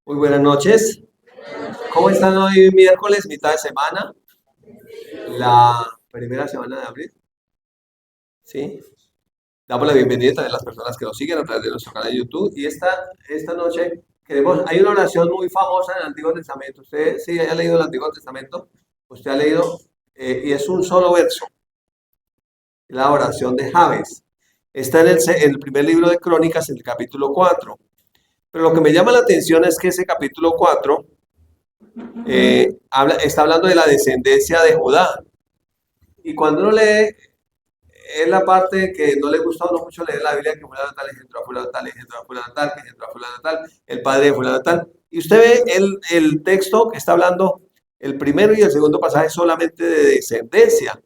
Muy buenas noches. ¿Cómo están hoy miércoles, mitad de semana? La primera semana de abril. ¿Sí? Damos la bienvenida también a las personas que nos siguen a través de nuestro canal de YouTube. Y esta noche hay una oración muy famosa en el Antiguo Testamento. Usted sí ha leído el Antiguo Testamento. Usted ha leído, y es un solo verso, la oración de Jabes. Está en el primer libro de Crónicas, en el capítulo 4. Pero lo que me llama la atención es que ese capítulo 4 está hablando de la descendencia de Judá. Y cuando uno lee, es la parte que no le gusta a uno mucho leer la Biblia, que fulano tal engendró a fulano tal, engendró a fulano tal, que engendró a fulano tal, el padre de fulano tal. Y usted ve el texto que está hablando, el primero y el segundo pasaje solamente de descendencia.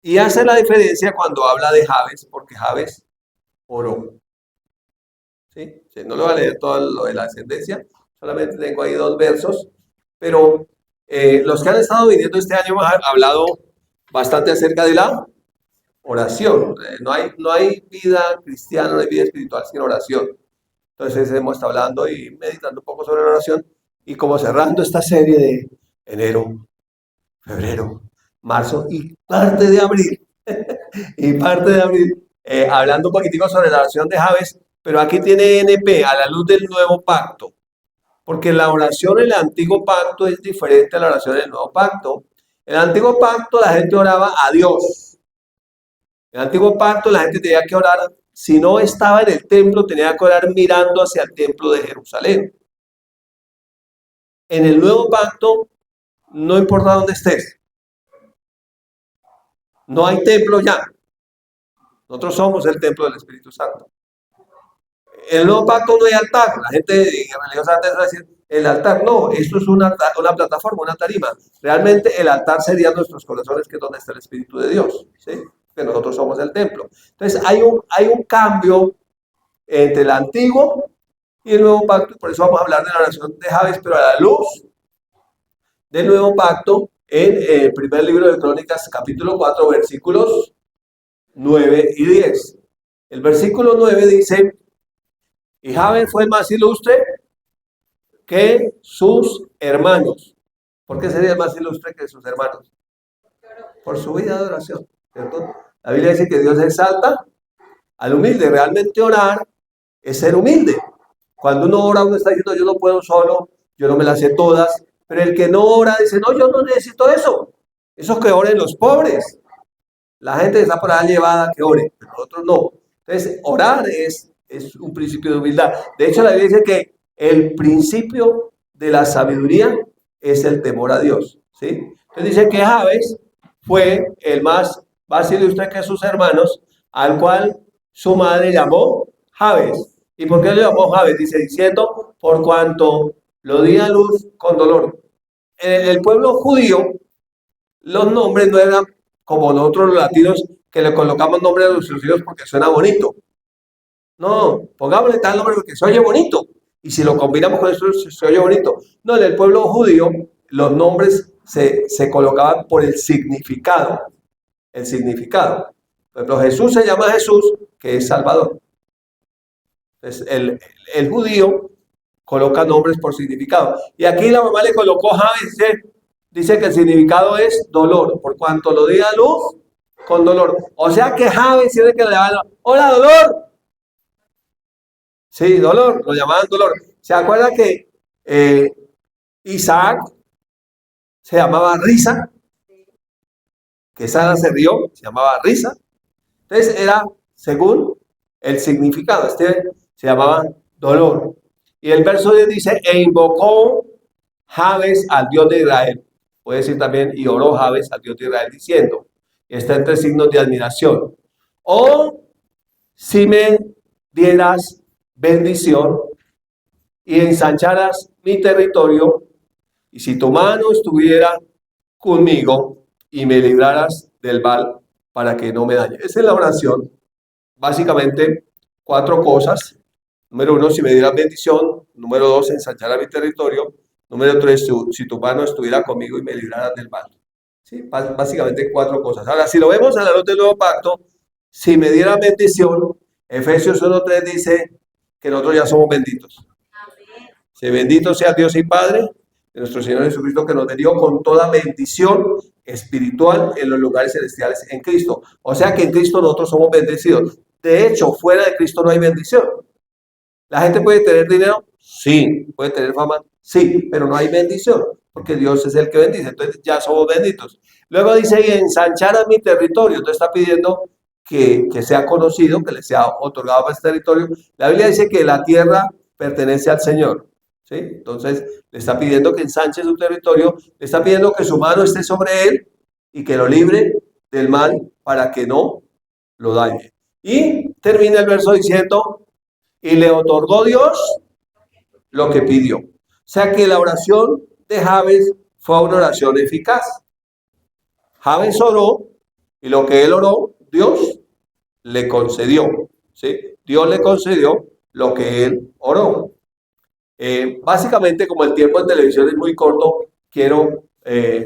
Y hace la diferencia cuando habla de Jabes, porque Jabes oró. ¿Sí? Sí, no lo voy a leer todo lo de la descendencia, solamente tengo ahí dos versos, pero los que han estado viniendo este año han hablado bastante acerca de la oración. No hay vida cristiana, no hay vida espiritual sin oración. Entonces hemos estado hablando y meditando un poco sobre la oración y como cerrando esta serie de enero, febrero, marzo y parte de abril, hablando un poquitico sobre la oración de Javes, pero aquí tiene NP a la luz del nuevo pacto, porque la oración en el antiguo pacto es diferente a la oración en el nuevo pacto. En el antiguo pacto la gente oraba a Dios. En el antiguo pacto la gente tenía que orar, si no estaba en el templo, tenía que orar mirando hacia el templo de Jerusalén. En el nuevo pacto, no importa dónde estés, no hay templo ya. Nosotros somos el templo del Espíritu Santo. En el nuevo pacto no hay altar. La gente religiosa antes va a decir, el altar no, esto es una plataforma, una tarima. Realmente el altar serían nuestros corazones, que es donde está el Espíritu de Dios, ¿sí? Que nosotros somos el templo. Entonces hay un cambio entre el antiguo y el nuevo pacto. Por eso vamos a hablar de la oración de Jabes, pero a la luz del nuevo pacto, en el primer libro de Crónicas, capítulo 4, versículos 9 y 10. El versículo 9 dice, y Jabes fue más ilustre que sus hermanos. ¿Por qué sería más ilustre que sus hermanos? Por su vida de oración, ¿cierto? La Biblia dice que Dios exalta al humilde. Realmente orar es ser humilde. Cuando uno ora, uno está diciendo, yo no puedo solo, yo no me las sé todas, pero el que no ora dice, no, yo no necesito eso. Eso que oren los pobres. La gente que está por ahí llevada que ore, pero nosotros no. Entonces, orar es un principio de humildad. De hecho, la Biblia dice que el principio de la sabiduría es el temor a Dios, ¿sí? Entonces dice que Jabes fue el más ilustre que sus hermanos, al cual su madre llamó Jabes. ¿Y por qué lo llamó Jabes? Dice, diciendo, por cuanto lo di a luz con dolor. En el pueblo judío, los nombres no eran como nosotros los latinos, que le colocamos nombre a nuestros hijos porque suena bonito. No, pongámosle tal nombre porque se oye bonito. Y si lo combinamos con eso, se oye bonito. No, en el pueblo judío, los nombres se colocaban por el significado. El significado. Por ejemplo, Jesús se llama Jesús, que es Salvador. Entonces, el judío coloca nombres por significado. Y aquí la mamá le colocó Javes, dice que el significado es dolor, por cuanto lo di a luz con dolor. O sea que Javes tiene que le llamaban, hola dolor. Sí, dolor, lo llamaban dolor. ¿Se acuerda que Isaac se llamaba Risa? Que Sara se rió, se llamaba Risa. Entonces era según el significado. Este se llamaba dolor. Y el verso 10 dice, e invocó Jabes al Dios de Israel. Puede decir también, y oró Jabes al Dios de Israel diciendo, y está entre signos de admiración. O si me dieras bendición y ensancharas mi territorio, y si tu mano estuviera conmigo y me libraras del mal para que no me dañe. Esa es la oración. Básicamente, cuatro cosas. Número uno, si me dieras bendición. Número dos, ensanchara mi territorio. Número tres, si tu mano estuviera conmigo y me libraras del mal. ¿Sí? Básicamente cuatro cosas. Ahora, si lo vemos a la luz del nuevo pacto, si me diera bendición, Efesios 1:3 dice que nosotros ya somos benditos. Bendito sea Dios y Padre de nuestro Señor Jesucristo, que nos dio con toda bendición espiritual en los lugares celestiales en Cristo. O sea que en Cristo nosotros somos bendecidos. De hecho, fuera de Cristo no hay bendición. ¿La gente puede tener dinero? Sí. ¿Puede tener fama? Sí, pero no hay bendición, porque Dios es el que bendice. Entonces ya somos benditos. Luego dice, y ensanchar a mi territorio. Entonces está pidiendo que sea conocido, que le sea otorgado para este territorio. La Biblia dice que la tierra pertenece al Señor. ¿Sí? Entonces le está pidiendo que ensanche su territorio, le está pidiendo que su mano esté sobre él y que lo libre del mal para que no lo dañe. Y termina el verso diciendo, y le otorgó Dios lo que pidió. O sea que la oración de Jabes fue una oración eficaz. Jabes oró y lo que él oró, Dios le concedió. ¿Sí? Dios le concedió lo que él oró. Básicamente, como el tiempo en televisión es muy corto, quiero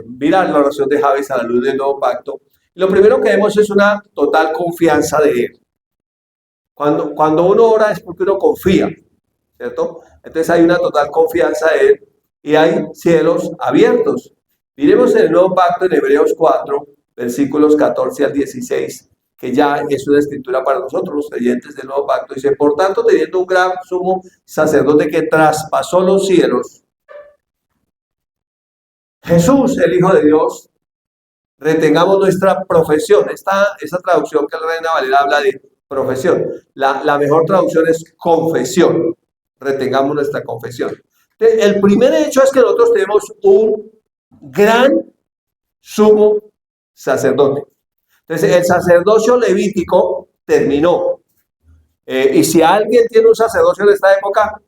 mirar la oración de Jabes a la luz del nuevo pacto. Y lo primero que vemos es una total confianza de él. Cuando uno ora es porque uno confía, ¿cierto? Entonces hay una total confianza de él y hay cielos abiertos. Miremos el nuevo pacto en Hebreos 4, versículos 14 al 16, que ya es una escritura para nosotros, los creyentes del nuevo pacto. Dice, por tanto, teniendo un gran sumo sacerdote que traspasó los cielos, Jesús, el Hijo de Dios, retengamos nuestra profesión. Esa traducción que el Reina Valera habla de profesión. La mejor traducción es confesión. Retengamos nuestra confesión. Entonces, el primer hecho es que nosotros tenemos un gran sumo sacerdote. Entonces, el sacerdocio levítico terminó. Y si alguien tiene un sacerdocio en esta época,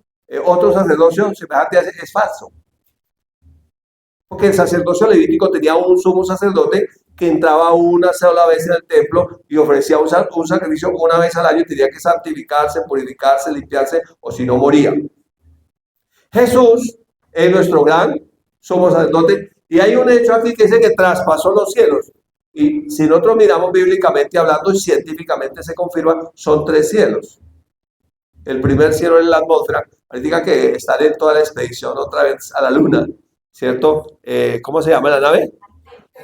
otro sacerdocio semejante es falso. Porque el sacerdocio levítico tenía un sumo sacerdote que entraba una sola vez en el templo y ofrecía un sacrificio una vez al año y tenía que santificarse, purificarse, limpiarse, o si no moría. Jesús es nuestro gran sumo sacerdote y hay un hecho aquí que dice que traspasó los cielos. Y si nosotros miramos bíblicamente hablando y científicamente se confirma, son 3 cielos. El primer cielo es la atmósfera. Diga que estaré en toda la expedición otra vez a la luna, ¿cierto? ¿Cómo se llama la nave?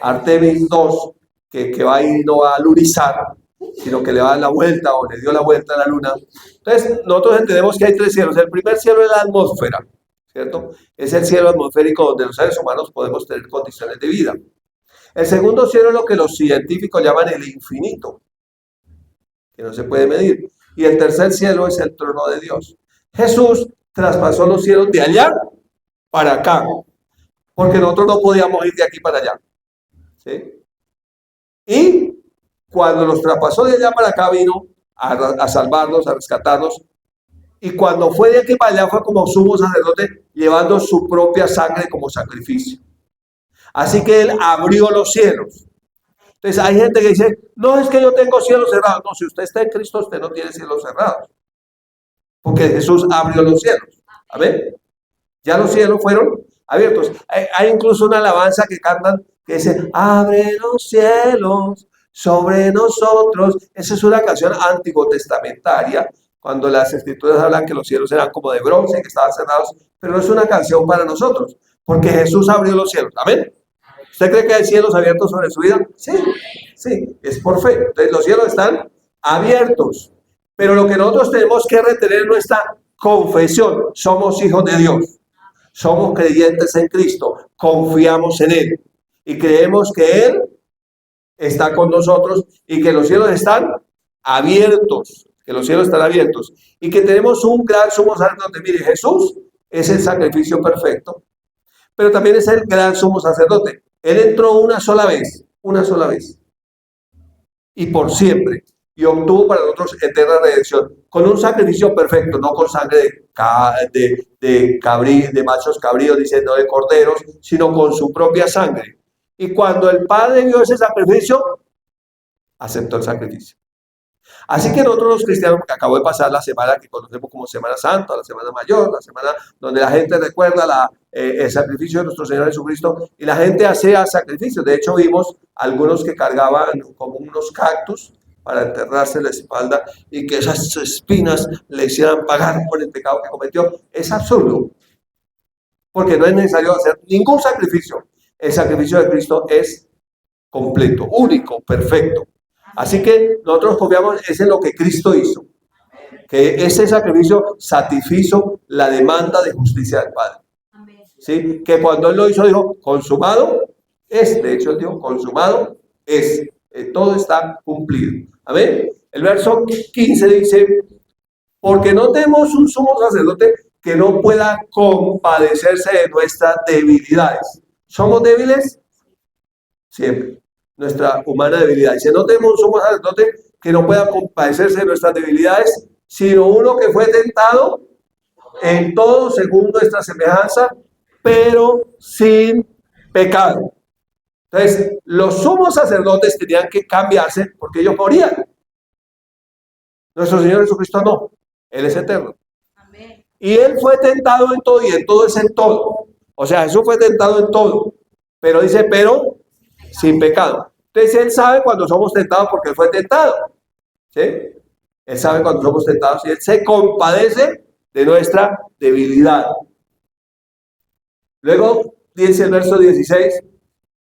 Artemis 2, que va a ir, no va a lunizar, sino que le va a dar la vuelta o le dio la vuelta a la luna. Entonces, nosotros entendemos que hay 3 cielos. El primer cielo es la atmósfera, ¿cierto? Es el cielo atmosférico donde los seres humanos podemos tener condiciones de vida. El segundo cielo es lo que los científicos llaman el infinito, que no se puede medir. Y el tercer cielo es el trono de Dios. Jesús traspasó los cielos de allá para acá, porque nosotros no podíamos ir de aquí para allá. ¿Sí? Y cuando los traspasó de allá para acá, vino a salvarnos, a rescatarnos. Y cuando fue de aquí para allá, fue como sumo sacerdote, llevando su propia sangre como sacrificio. Así que él abrió los cielos. Entonces hay gente que dice, no, es que yo tengo cielos cerrados. No, si usted está en Cristo, usted no tiene cielos cerrados. Porque Jesús abrió los cielos. Amén. Ya los cielos fueron abiertos. Hay incluso una alabanza que cantan que dice, abre los cielos sobre nosotros. Esa es una canción antiguo testamentaria, cuando las escrituras hablan que los cielos eran como de bronce, que estaban cerrados, pero no es una canción para nosotros, porque Jesús abrió los cielos. Amén. ¿Usted cree que hay cielos abiertos sobre su vida? Sí, sí, es por fe. Entonces los cielos están abiertos, pero lo que nosotros tenemos que retener es nuestra confesión. Somos hijos de Dios, somos creyentes en Cristo, confiamos en Él y creemos que Él está con nosotros y que los cielos están abiertos, y que tenemos un gran sumo sacerdote. Mire, Jesús es el sacrificio perfecto, pero también es el gran sumo sacerdote. Él entró una sola vez, y por siempre, y obtuvo para nosotros eterna redención, con un sacrificio perfecto, no con sangre de machos cabríos, diciendo de corderos, sino con su propia sangre. Y cuando el Padre vio ese sacrificio, aceptó el sacrificio. Así que nosotros los cristianos, que acabo de pasar la semana que conocemos como Semana Santa, la Semana Mayor, la semana donde la gente recuerda el sacrificio de nuestro Señor Jesucristo, y la gente hacía sacrificios. De hecho, vimos algunos que cargaban como unos cactus para enterrarse la espalda y que esas espinas le hicieran pagar por el pecado que cometió. Es absurdo. porque no es necesario hacer ningún sacrificio. El sacrificio de Cristo es completo, único, perfecto. Así que nosotros confiamos en lo que Cristo hizo, que ese sacrificio satisfizo la demanda de justicia del Padre. ¿Sí? Que cuando Él lo hizo, dijo, consumado es. De hecho, Él dijo, consumado es. Todo está cumplido. Amén. El verso 15 dice, porque no tenemos un sumo sacerdote que no pueda compadecerse de nuestras debilidades. ¿Somos débiles? Siempre. Nuestra humana debilidad. Dice, no tenemos un sumo sacerdote que no pueda compadecerse de nuestras debilidades, sino uno que fue tentado en todo según nuestra semejanza, pero sin pecado. Entonces, los sumos sacerdotes tenían que cambiarse porque ellos morían. Nuestro Señor Jesucristo no. Él es eterno. Amén. Y Él fue tentado en todo y en todo es en todo. O sea, Jesús fue tentado en todo. Pero dice, pero sin pecado. Entonces, Él sabe cuando somos tentados porque Él fue tentado. ¿Sí? Él sabe cuando somos tentados y Él se compadece de nuestra debilidad. Luego dice el verso 16,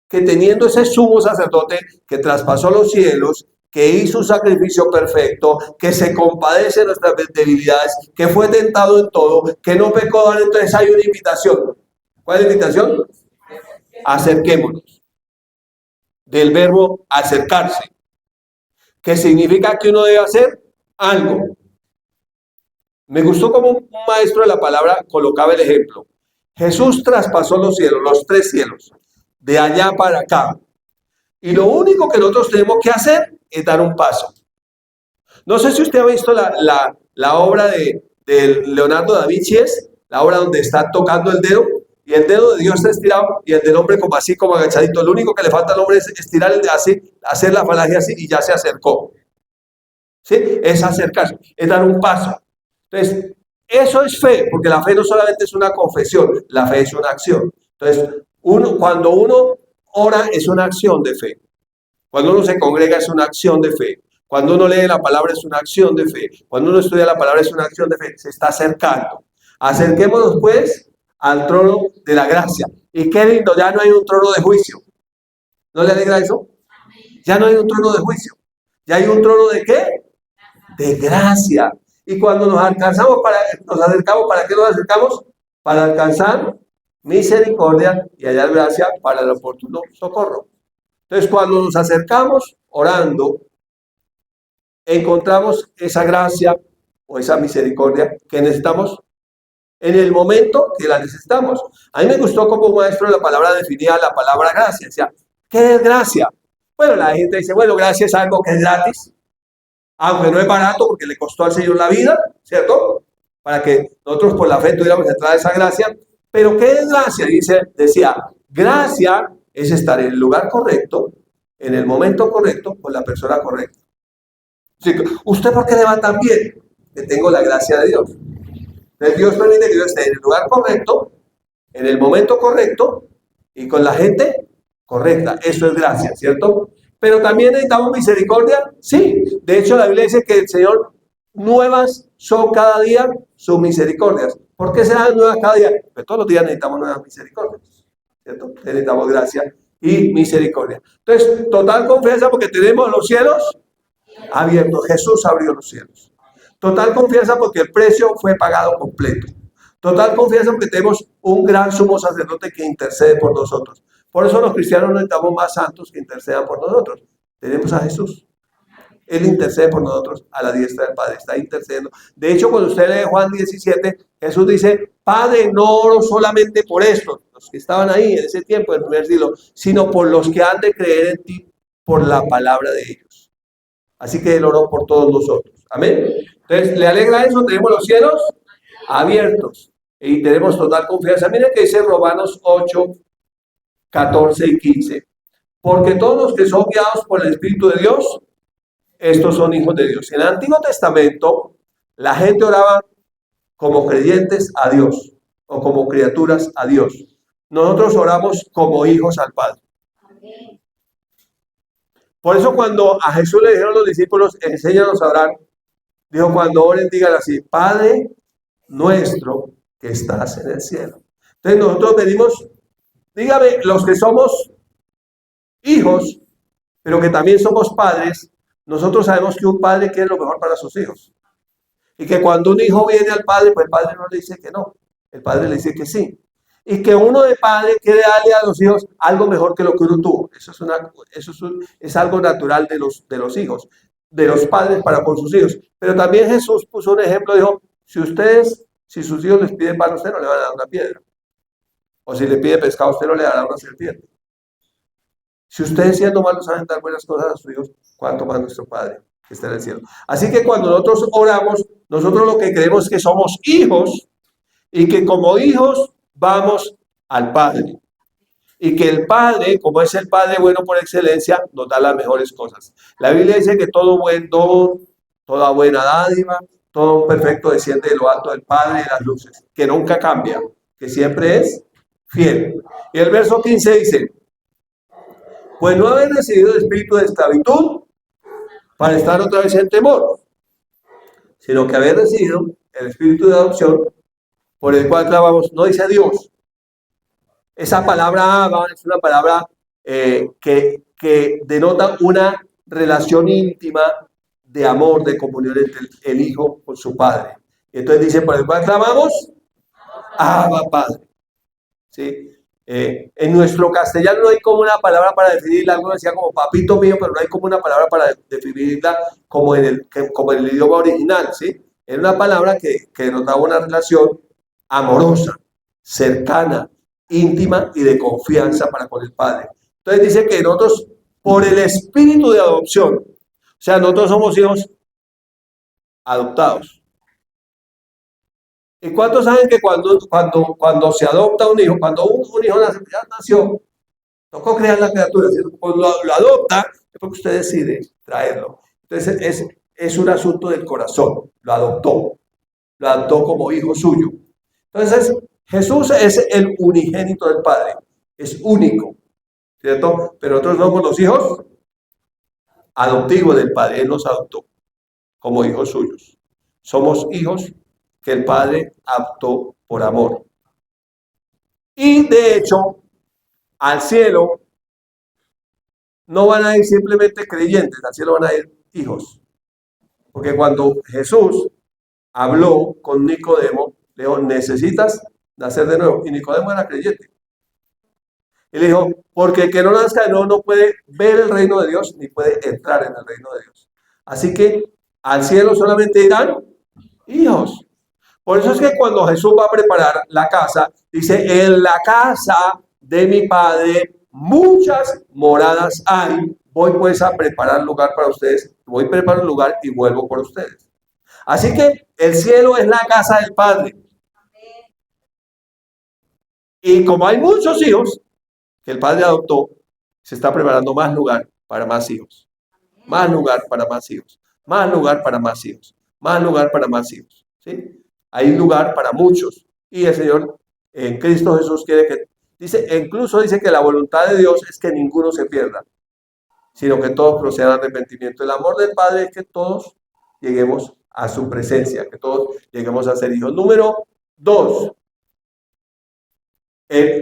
que teniendo ese sumo sacerdote que traspasó los cielos, que hizo un sacrificio perfecto, que se compadece de nuestras debilidades, que fue tentado en todo, que no pecó, entonces hay una invitación. ¿Cuál es la invitación? Acerquémonos. Del verbo acercarse, que significa que uno debe hacer algo. Me gustó como un maestro de la palabra colocaba el ejemplo. Jesús traspasó los cielos, los 3 cielos, de allá para acá. Y lo único que nosotros tenemos que hacer es dar un paso. No sé si usted ha visto la obra de Leonardo da Vinci, la obra donde está tocando el dedo, y el dedo de Dios está estirado, y el del hombre como así, como agachadito. Lo único que le falta al hombre es estirar el dedo así, hacer la falange así, y ya se acercó. ¿Sí? Es acercarse, es dar un paso. Entonces, eso es fe, porque la fe no solamente es una confesión, la fe es una acción. Entonces, cuando uno ora es una acción de fe. Cuando uno se congrega es una acción de fe. Cuando uno lee la palabra es una acción de fe. Cuando uno estudia la palabra es una acción de fe. Se está acercando. Acerquémonos pues al trono de la gracia. Y qué lindo, ya no hay un trono de juicio. ¿No le alegra eso? Ya no hay un trono de juicio. Ya hay un trono de ¿qué? De gracia. Y cuando nos acercamos, ¿para qué nos acercamos? Para alcanzar misericordia y hallar gracia para el oportuno socorro. Entonces, cuando nos acercamos orando, encontramos esa gracia o esa misericordia que necesitamos en el momento que la necesitamos. A mí me gustó como un maestro de la palabra definía la palabra gracia. Decía, ¿qué es gracia? Bueno, la gente dice, bueno, gracia es algo que es gratis, aunque no es barato porque le costó al Señor la vida, ¿cierto? Para que nosotros por la fe tuviéramos entrada a esa gracia. Pero ¿qué es gracia? Decía, gracia es estar en el lugar correcto, en el momento correcto, con la persona correcta. Así que, ¿usted por qué le va tan bien? Que tengo la gracia de Dios. Entonces Dios permite que yo esté en el lugar correcto, en el momento correcto y con la gente correcta. Eso es gracia, ¿cierto? Pero también necesitamos misericordia. Sí, de hecho la Biblia dice que el Señor nuevas son cada día sus misericordias. ¿Por qué serán nuevas cada día? Porque todos los días necesitamos nuevas misericordias, ¿cierto? Necesitamos gracia y misericordia. Entonces, total confianza porque tenemos los cielos abiertos. Jesús abrió los cielos. Total confianza porque el precio fue pagado completo. Total confianza porque tenemos un gran sumo sacerdote que intercede por nosotros. Por eso los cristianos necesitamos más santos que intercedan por nosotros. Tenemos a Jesús. Él intercede por nosotros a la diestra del Padre. Está intercediendo. De hecho, cuando usted lee Juan 17, Jesús dice, Padre, no oro solamente por estos, los que estaban ahí en ese tiempo, en el primer siglo, sino por los que han de creer en ti por la palabra de ellos. Así que Él oró por todos nosotros. Amén. Entonces, ¿le alegra eso? Tenemos los cielos abiertos y tenemos total confianza. Miren que dice Romanos 8, 14 y 15. Porque todos los que son guiados por el Espíritu de Dios, estos son hijos de Dios. En el Antiguo Testamento, la gente oraba como creyentes a Dios o como criaturas a Dios. Nosotros oramos como hijos al Padre. Por eso cuando a Jesús le dijeron los discípulos, enséñanos a orar, dijo, cuando oren, digan así, Padre nuestro que estás en el cielo. Entonces nosotros venimos, dígame, los que somos hijos, pero que también somos padres, nosotros sabemos que un padre quiere lo mejor para sus hijos. Y que cuando un hijo viene al padre, pues el padre no le dice que no, el padre le dice que sí. Y que uno de padre quiere darle a los hijos algo mejor que lo que uno tuvo. Es algo natural de los hijos, de los padres para con sus hijos. Pero también Jesús puso un ejemplo, dijo, si sus hijos les piden pan, usted no le van a dar una piedra. O si le pide pescado, usted no le dará una serpiente. Si ustedes siendo malos saben dar buenas cosas a sus hijos, ¿cuánto más nuestro Padre que está en el cielo? Así que cuando nosotros oramos, nosotros lo que creemos es que somos hijos y que como hijos vamos al Padre. Y que el Padre, como es el Padre bueno por excelencia, nos da las mejores cosas. La Biblia dice que todo buen don, toda buena dádiva, todo perfecto desciende de lo alto del Padre de las luces, que nunca cambia, que siempre es fiel. Y el verso 15 dice, pues no haber recibido el espíritu de esclavitud para estar otra vez en temor, sino que haber recibido el espíritu de adopción por el cual clamamos, no dice Dios. Esa palabra Abba es una palabra que denota una relación íntima de amor, de comunión entre el hijo con su padre. Entonces dice, por el cual clamamos, Abba Padre. ¿Sí? En nuestro castellano no hay como una palabra para definirla, algunos decía como papito mío, pero no hay como una palabra para definirla como en el idioma original, ¿sí? Es una palabra que denotaba una relación amorosa, cercana, íntima y de confianza para con el Padre. Entonces dice que nosotros, por el espíritu de adopción, o sea, nosotros somos hijos adoptados. ¿Y cuántos saben que cuando se adopta un hijo, cuando un hijo ya nació, tocó crear la criatura, cuando lo adopta, es porque usted decide traerlo. Entonces es un asunto del corazón, lo adoptó como hijo suyo. Entonces Jesús es el unigénito del Padre, es único, ¿cierto? Pero nosotros somos los hijos adoptivos del Padre, Él nos adoptó como hijos suyos. Somos hijos que el Padre adoptó por amor. Y de hecho, al cielo no van a ir simplemente creyentes, al cielo van a ir hijos. Porque cuando Jesús habló con Nicodemo, le dijo, necesitas nacer de nuevo. Y Nicodemo era creyente. Y le dijo, porque el que no nazca de nuevo no puede ver el reino de Dios ni puede entrar en el reino de Dios. Así que al cielo solamente irán hijos. Por eso es que cuando Jesús va a preparar la casa, dice, en la casa de mi Padre muchas moradas hay. Voy pues a preparar lugar para ustedes. Voy a preparar un lugar y vuelvo por ustedes. Así que el cielo es la casa del Padre. Y como hay muchos hijos que el Padre adoptó, se está preparando más lugar para más hijos. Más lugar para más hijos. Más lugar para más hijos. Más lugar para más hijos. ¿Sí? Hay lugar para muchos. Y el Señor en Cristo Jesús quiere que, incluso dice que la voluntad de Dios es que ninguno se pierda, sino que todos procedan al arrepentimiento. El amor del Padre es que todos lleguemos a su presencia, que todos lleguemos a ser hijos. Número 2.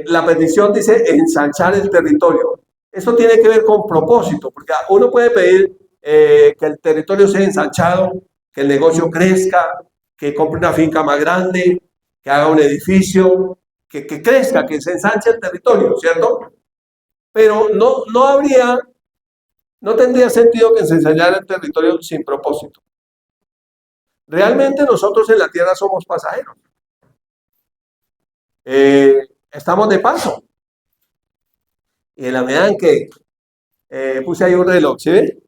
La petición dice ensanchar el territorio. Esto tiene que ver con propósito, porque uno puede pedir que el territorio sea ensanchado, que el negocio crezca, que compre una finca más grande, que haga un edificio, que crezca, que se ensanche el territorio, ¿cierto? Pero no tendría sentido que se ensanchara el territorio sin propósito. Realmente nosotros en la tierra somos pasajeros. Estamos de paso. Y en la medida en que puse ahí un reloj, ¿sí ve?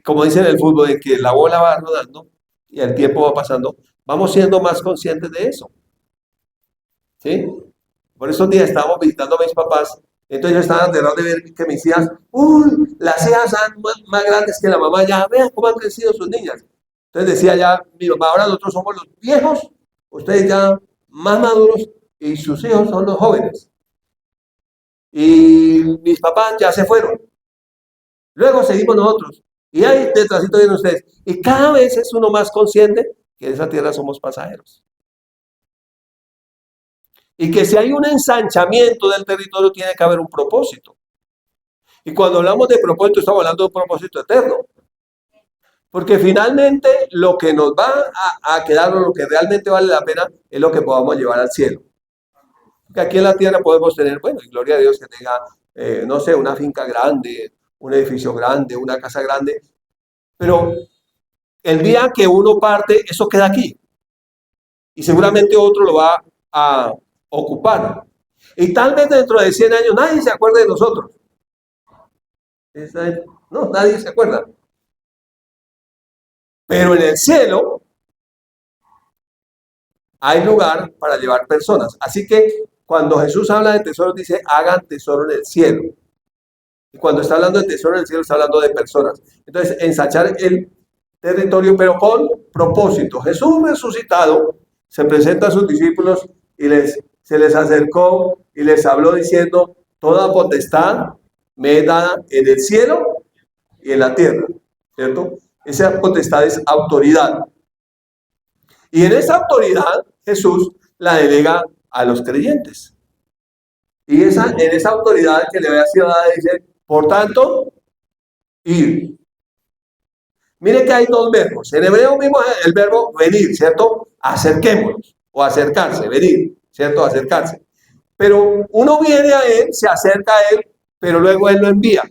Como dicen en el fútbol, de que la bola va rodando y el tiempo va pasando, vamos siendo más conscientes de eso. ¿Sí? Por esos días estábamos visitando a mis papás, entonces yo estaba aterrado de ver que mis hijas, las hijas son más grandes que la mamá, ya vean cómo han crecido sus niñas. Entonces decía ya mi mamá, ahora nosotros somos los viejos, ustedes ya más maduros y sus hijos son los jóvenes. Y mis papás ya se fueron. Luego seguimos nosotros. Y ahí detrásito vienen ustedes. Y cada vez es uno más consciente que en esa tierra somos pasajeros. Y que si hay un ensanchamiento del territorio, tiene que haber un propósito. Y cuando hablamos de propósito, estamos hablando de un propósito eterno. Porque finalmente lo que nos va a quedar, o lo que realmente vale la pena, es lo que podamos llevar al cielo. Porque aquí en la tierra podemos tener, bueno, y gloria a Dios que tenga, no sé, una finca grande, un edificio grande, una casa grande, pero el día que uno parte, eso queda aquí. Y seguramente otro lo va a ocupar. Y tal vez dentro de 100 años nadie se acuerde de nosotros. No, nadie se acuerda. Pero en el cielo hay lugar para llevar personas. Así que cuando Jesús habla de tesoros, dice, hagan tesoro en el cielo. Y cuando está hablando de tesoro en el cielo, está hablando de personas. Entonces, ensanchar el territorio, pero con propósito. Jesús resucitado se presenta a sus discípulos y se les acercó y les habló diciendo, toda potestad me es dada en el cielo y en la tierra, ¿cierto? Esa potestad es autoridad. Y en esa autoridad Jesús la delega a los creyentes. Y en esa autoridad que le había sido dada dice, por tanto, ir. Mire que hay dos verbos. En hebreo mismo el verbo venir, ¿cierto? Acerquémonos o acercarse, venir, ¿cierto? Acercarse. Pero uno viene a él, se acerca a él, pero luego él lo envía.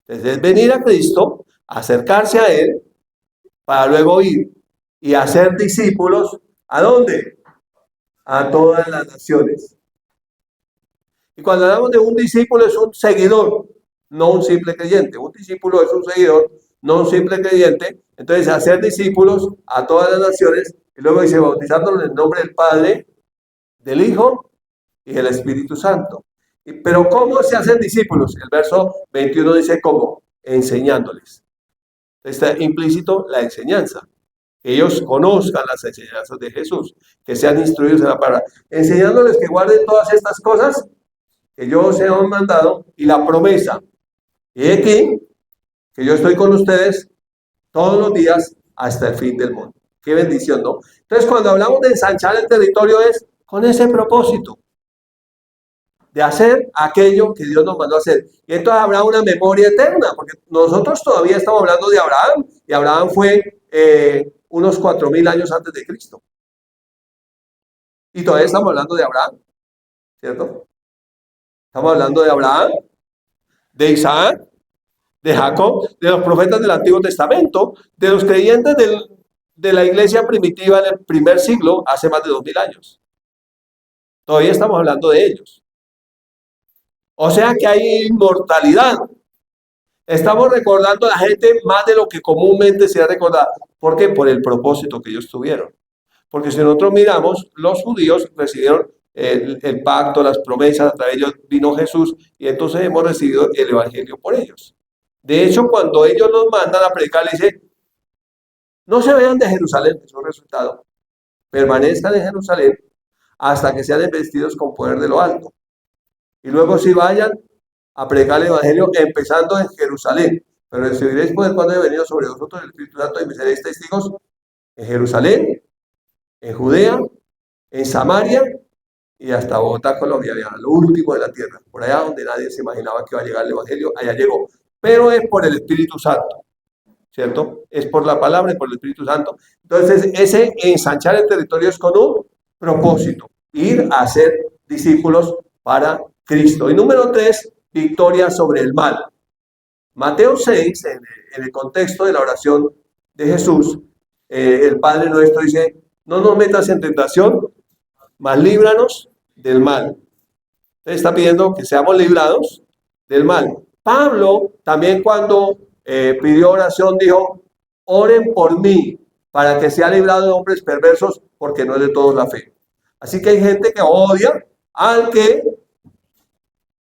Entonces es venir a Cristo, acercarse a él, para luego ir y hacer discípulos. ¿A dónde? A todas las naciones. Y cuando hablamos de un discípulo es un seguidor, no un simple creyente. Un discípulo es un seguidor, no un simple creyente. Entonces, hacer discípulos a todas las naciones, y luego dice, bautizándolos en el nombre del Padre, del Hijo y del Espíritu Santo. Pero ¿cómo se hacen discípulos? El verso 21 dice, ¿cómo? Enseñándoles. Está implícito la enseñanza. Que ellos conozcan las enseñanzas de Jesús, que sean instruidos en la palabra, enseñándoles que guarden todas estas cosas que yo os he mandado, y la promesa, y aquí, que yo estoy con ustedes todos los días hasta el fin del mundo. Qué bendición, ¿no? Entonces, cuando hablamos de ensanchar el territorio es con ese propósito, de hacer aquello que Dios nos mandó a hacer. Y entonces habrá una memoria eterna, porque nosotros todavía estamos hablando de Abraham, y Abraham fue unos 4000 años antes de Cristo. Y todavía estamos hablando de Abraham, ¿cierto? Estamos hablando de Abraham, de Isaac, de Jacob, de los profetas del Antiguo Testamento, de los creyentes de la iglesia primitiva en el primer siglo, hace más de 2000 años. Todavía estamos hablando de ellos. O sea que hay inmortalidad. Estamos recordando a la gente más de lo que comúnmente se ha recordado. ¿Por qué? Por el propósito que ellos tuvieron. Porque si nosotros miramos, los judíos recibieron el pacto, las promesas, a través de ellos vino Jesús, y entonces hemos recibido el evangelio por ellos. De hecho, cuando ellos nos mandan a predicar, les dice, no se vayan de Jerusalén, es un resultado. Permanezcan en Jerusalén hasta que sean investidos con poder de lo alto. Y luego si vayan a predicar el evangelio, empezando en Jerusalén. Pero recibiréis poder cuando he venido sobre vosotros el Espíritu Santo, y me seréis testigos en Jerusalén, en Judea, en Samaria y hasta Bogotá, Colombia, a lo último de la tierra, por allá donde nadie se imaginaba que iba a llegar el evangelio, allá llegó. Pero es por el Espíritu Santo, ¿cierto? Es por la palabra y por el Espíritu Santo. Entonces, ese ensanchar el territorio es con un propósito, ir a ser discípulos para Cristo. Y número 3, victoria sobre el mal. Mateo 6, en el contexto de la oración de Jesús, el Padre nuestro dice, no nos metas en tentación, mas líbranos del mal. Entonces está pidiendo que seamos librados del mal. Pablo también cuando pidió oración dijo, oren por mí para que sea librado de hombres perversos, porque no es de todos la fe. Así que hay gente que odia al que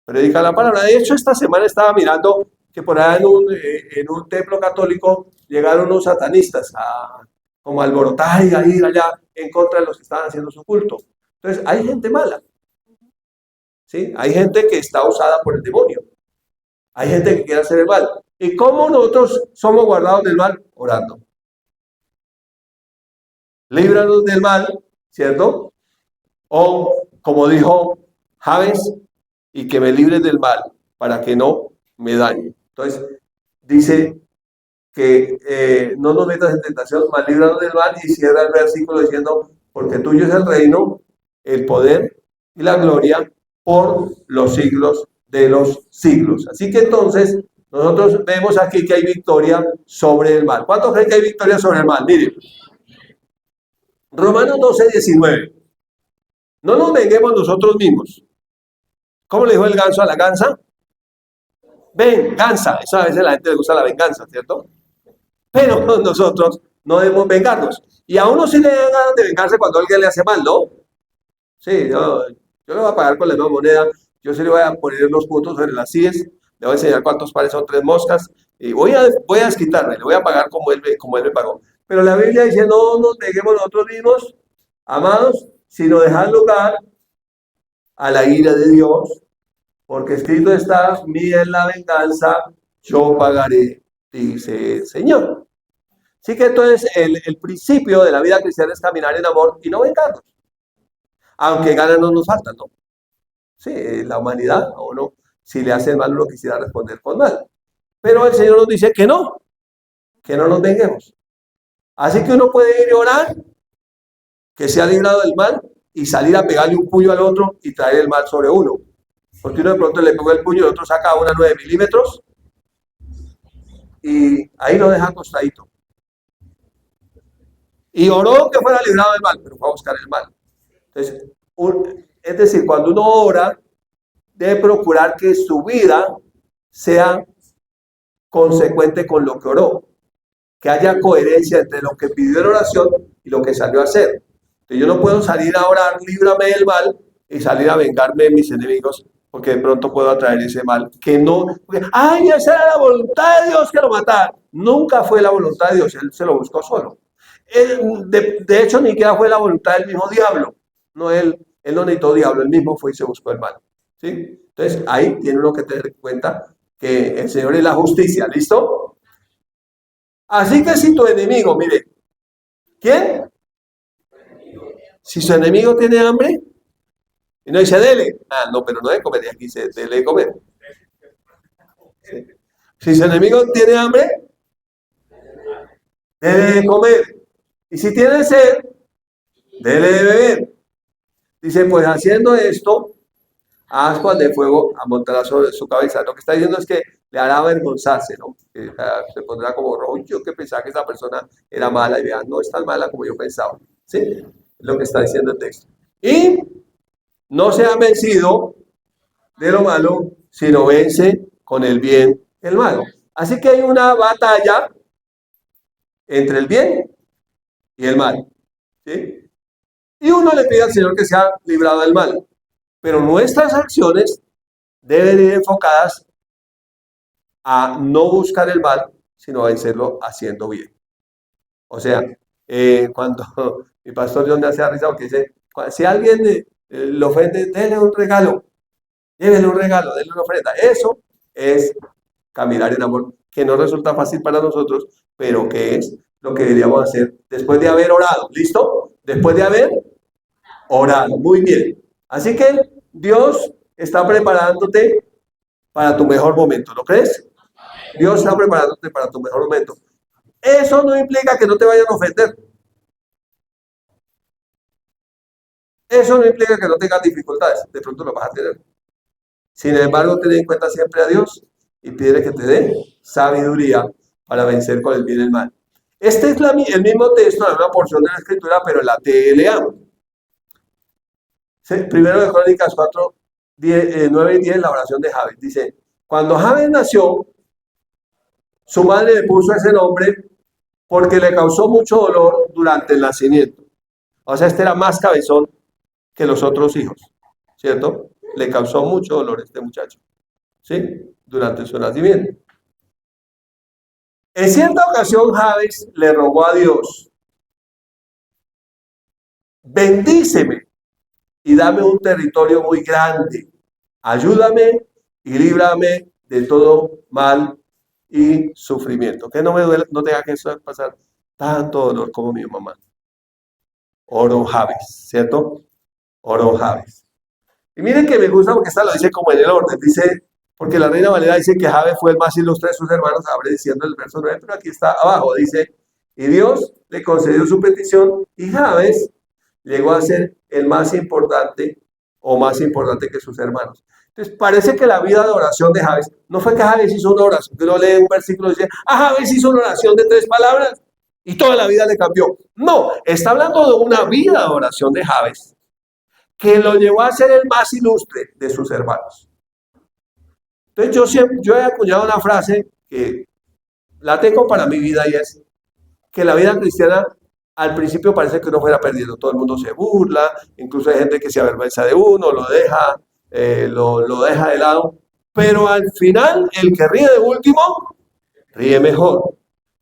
predica la palabra. De hecho, esta semana estaba mirando que por allá en un templo católico llegaron unos satanistas como a alborotar y a ir allá en contra de los que estaban haciendo su culto. Entonces, hay gente mala. ¿Sí? Hay gente que está usada por el demonio. Hay gente que quiere hacer el mal. ¿Y cómo nosotros somos guardados del mal? Orando. Líbranos del mal, ¿cierto? O como dijo Javes, y que me libres del mal, para que no me dañe. Entonces, dice que no nos metas en tentación, mas líbranos del mal, y cierra el versículo diciendo, porque tuyo es el reino, el poder y la gloria por los siglos de los siglos. Así que entonces, nosotros vemos aquí que hay victoria sobre el mal. ¿Cuántos creen que hay victoria sobre el mal? Miren, Romanos 12:19. No nos venguemos nosotros mismos. ¿Cómo le dijo el ganso a la gansa? Venganza. Eso a veces a la gente le gusta la venganza, ¿cierto? Pero nosotros no debemos vengarnos. Y a uno sí le dan ganas de vengarse cuando alguien le hace mal, ¿no? Sí, yo le voy a pagar con la nueva moneda, yo sí le voy a poner los puntos sobre las CIES, le voy a enseñar cuántos pares son 3 moscas, y voy a desquitarme, le voy a pagar como él me pagó. Pero la Biblia dice, no nos peguemos nosotros mismos, amados, sino dejar lugar a la ira de Dios, porque escrito está, mía es la venganza, yo pagaré, dice el Señor. Así que entonces el principio de la vida cristiana es caminar en amor y no vengarnos. Aunque ganas no nos faltan, ¿no? Sí, la humanidad, a uno, si le hacen mal, uno quisiera responder con mal. Pero el Señor nos dice que no nos venguemos. Así que uno puede ir a orar, que sea librado del mal, y salir a pegarle un puño al otro y traer el mal sobre uno. Porque uno de pronto le pega el puño y el otro saca una 9 milímetros y ahí lo deja acostadito. Y oró que fuera librado del mal, pero fue a buscar el mal. Entonces, es decir, cuando uno ora, debe procurar que su vida sea consecuente con lo que oró, que haya coherencia entre lo que pidió en oración y lo que salió a hacer. Entonces, yo no puedo salir a orar, líbrame del mal, y salir a vengarme de mis enemigos, porque de pronto puedo atraer ese mal, que no, porque, ay, esa era la voluntad de Dios que lo matara. Nunca fue la voluntad de Dios, él se lo buscó solo. De hecho, ni siquiera fue la voluntad del mismo diablo. No, él no necesitó diablo, él mismo fue y se buscó el mal. ¿Sí? Entonces, ahí tiene uno que tener en cuenta que el Señor es la justicia. ¿Listo? Así que si tu enemigo, mire, ¿quién? Si su enemigo tiene hambre, y no dice dele. Ah, no, pero no de comer, aquí dice dele de comer. ¿Sí? Si su enemigo tiene hambre, dele de comer. Y si tiene sed, dele de beber. Dice, pues haciendo esto, ascuas de fuego amontará sobre su cabeza. Lo que está diciendo es que le hará avergonzarse, ¿no? Que, se pondrá como rojo. Yo que pensaba que esa persona era mala y vean, no es tan mala como yo pensaba. ¿Sí? Es lo que está diciendo el texto. Y no se ha vencido de lo malo, sino vence con el bien el malo. Así que hay una batalla entre el bien y el mal. ¿Sí? Y uno le pide al Señor que sea librado del mal. Pero nuestras acciones deben ir enfocadas a no buscar el mal, sino a vencerlo haciendo bien. O sea, cuando mi pastor John me hace risa porque dice, si alguien le ofende, déle un regalo, llévele un regalo, déle una ofrenda. Eso es caminar en amor, que no resulta fácil para nosotros, pero que es lo que deberíamos hacer después de haber orado. ¿Listo? Después de haber orado. Muy bien. Así que Dios está preparándote para tu mejor momento, ¿no crees? Dios está preparándote para tu mejor momento. Eso no implica que no te vayan a ofender. Eso no implica que no tengas dificultades. De pronto lo vas a tener. Sin embargo, ten en cuenta siempre a Dios y pídele que te dé sabiduría para vencer con el bien y el mal. Este es el mismo texto, la misma porción de la escritura, pero en la TLA. Primero de Crónicas 4, 9 y 10, la oración de Jabes. Dice, cuando Jabes nació, su madre le puso ese nombre porque le causó mucho dolor durante el nacimiento. O sea, este era más cabezón que los otros hijos, ¿cierto? Le causó mucho dolor a este muchacho, ¿sí? Durante su nacimiento. En cierta ocasión, Jabes le rogó a Dios, bendíceme y dame un territorio muy grande. Ayúdame y líbrame de todo mal y sufrimiento. Que no me duele, no tenga que pasar tanto dolor como mi mamá. Oro Jabes, ¿cierto? oró Jabes. Y miren que me gusta porque esta lo dice como en el orden. Dice, porque la Reina Valera dice que Jabes fue el más ilustre de sus hermanos, abre diciendo el verso 9, pero aquí está abajo, dice, y Dios le concedió su petición y Jabes llegó a ser el más importante o más importante que sus hermanos. Entonces parece que la vida de oración de Jabes, no fue que Jabes hizo una oración, que uno lee un versículo y dice, Jabes hizo una oración de 3 palabras y toda la vida le cambió. No, está hablando de una vida de oración de Jabes que lo llevó a ser el más ilustre de sus hermanos. Entonces yo he acuñado una frase que la tengo para mi vida y es que la vida cristiana al principio parece que uno fuera perdiendo, todo el mundo se burla, incluso hay gente que se avergüenza de uno, lo deja de lado, pero al final el que ríe de último, ríe mejor.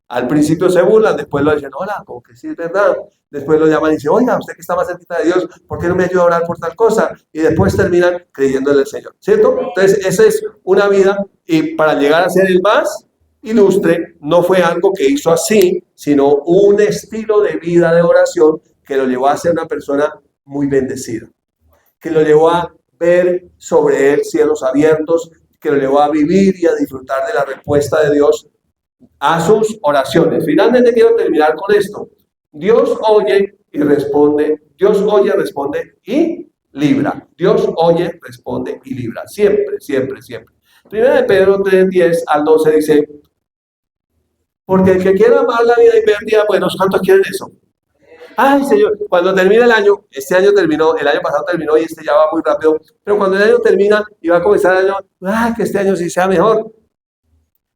Al principio se burlan, después lo dicen, hola, como que sí es verdad. Después lo llaman y dicen, oiga, usted que está más cerquita de Dios, ¿por qué no me ayuda a orar por tal cosa? Y después terminan creyendo en el Señor, ¿cierto? Entonces, esa es una vida, y para llegar a ser el más ilustre, no fue algo que hizo así, sino un estilo de vida de oración que lo llevó a ser una persona muy bendecida, que lo llevó a ver sobre él cielos abiertos, que lo llevó a vivir y a disfrutar de la respuesta de Dios a sus oraciones. Finalmente quiero terminar con esto. Dios oye y responde, Dios oye, responde y libra. Dios oye, responde y libra. Siempre, siempre, siempre. Primera de Pedro 3, 10 al 12 dice, porque el que quiera amar la vida y ver días buenos, ¿cuántos quieren eso? Ay, Señor, cuando termine el año, este año terminó, el año pasado terminó y este ya va muy rápido, pero cuando el año termina y va a comenzar el año, que este año sí sea mejor.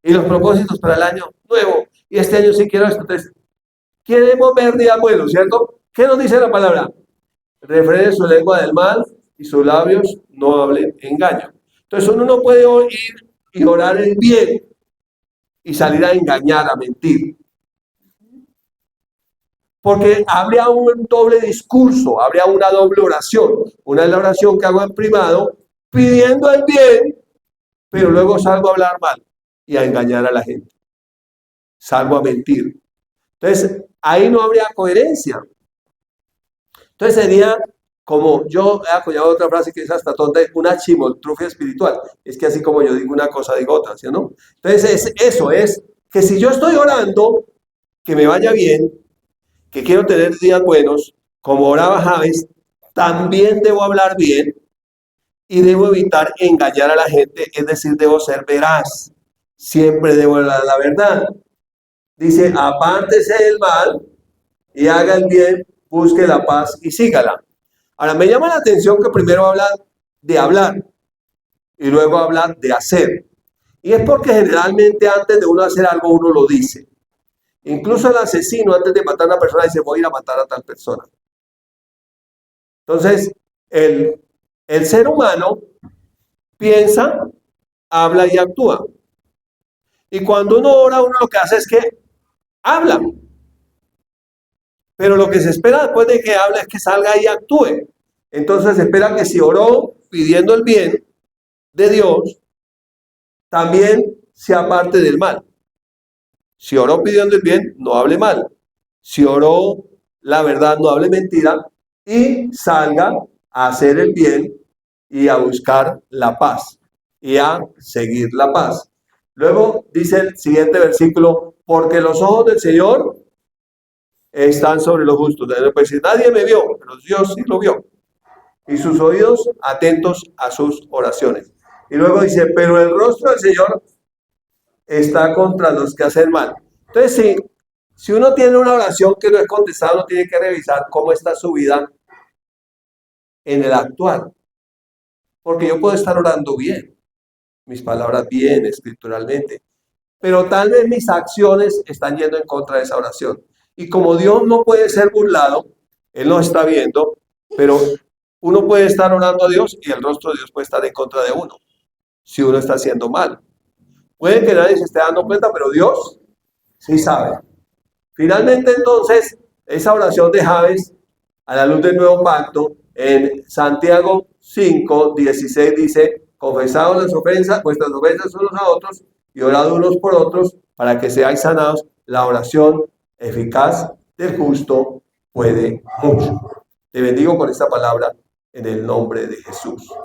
Y los propósitos para el año nuevo, y este año sí quiero esto. Entonces, queremos ver días buenos, ¿cierto? ¿Qué nos dice la palabra? Refrene su lengua del mal y sus labios no hablen engaño. Entonces, uno no puede ir y orar el bien y salir a engañar, a mentir. Porque habría un doble discurso, habría una doble oración. Una es la oración que hago en privado, pidiendo el bien, pero luego salgo a hablar mal y a engañar a la gente. Salgo a mentir. Entonces, ahí no habría coherencia. Entonces sería como yo he acuñado otra frase que es hasta tonta, una chimoltrufia espiritual. Es que así como yo digo una cosa, digo otra, ¿sí o no? Entonces, eso es que si yo estoy orando, que me vaya bien, que quiero tener días buenos, como oraba Javes, también debo hablar bien y debo evitar engañar a la gente, es decir, debo ser veraz. Siempre debo hablar la verdad. Dice, apártese del mal y haga el bien, busque la paz y sígala. Ahora, me llama la atención que primero habla de hablar y luego habla de hacer. Y es porque generalmente antes de uno hacer algo, uno lo dice. Incluso el asesino, antes de matar a una persona, dice, voy a ir a matar a tal persona. Entonces, el ser humano piensa, habla y actúa. Y cuando uno ora, uno lo que hace es que habla. Pero lo que se espera después de que hable es que salga y actúe. Entonces se espera que si oró pidiendo el bien de Dios, también se aparte del mal. Si oró pidiendo el bien, no hable mal. Si oró la verdad, no hable mentira y salga a hacer el bien y a buscar la paz y a seguir la paz. Luego dice el siguiente versículo, porque los ojos del Señor están sobre los justos. Pues si nadie me vio, pero Dios sí lo vio. Y sus oídos atentos a sus oraciones. Y luego dice, pero el rostro del Señor está contra los que hacen mal. Entonces, si uno tiene una oración que no es contestada, uno tiene que revisar cómo está su vida en el actual. Porque yo puedo estar orando bien, mis palabras bien, escrituralmente, pero tal vez mis acciones están yendo en contra de esa oración. Y como Dios no puede ser burlado, Él nos está viendo, pero uno puede estar orando a Dios y el rostro de Dios puede estar en contra de uno, si uno está haciendo mal. Puede que nadie se esté dando cuenta, pero Dios sí sabe. Finalmente, entonces, esa oración de Jabes, a la luz del nuevo pacto, en Santiago 5, 16 dice, confesaos las ofensas, vuestras ofensas unos a otros y orad unos por otros para que seáis sanados. La oración eficaz del justo puede mucho. Te bendigo con esta palabra en el nombre de Jesús.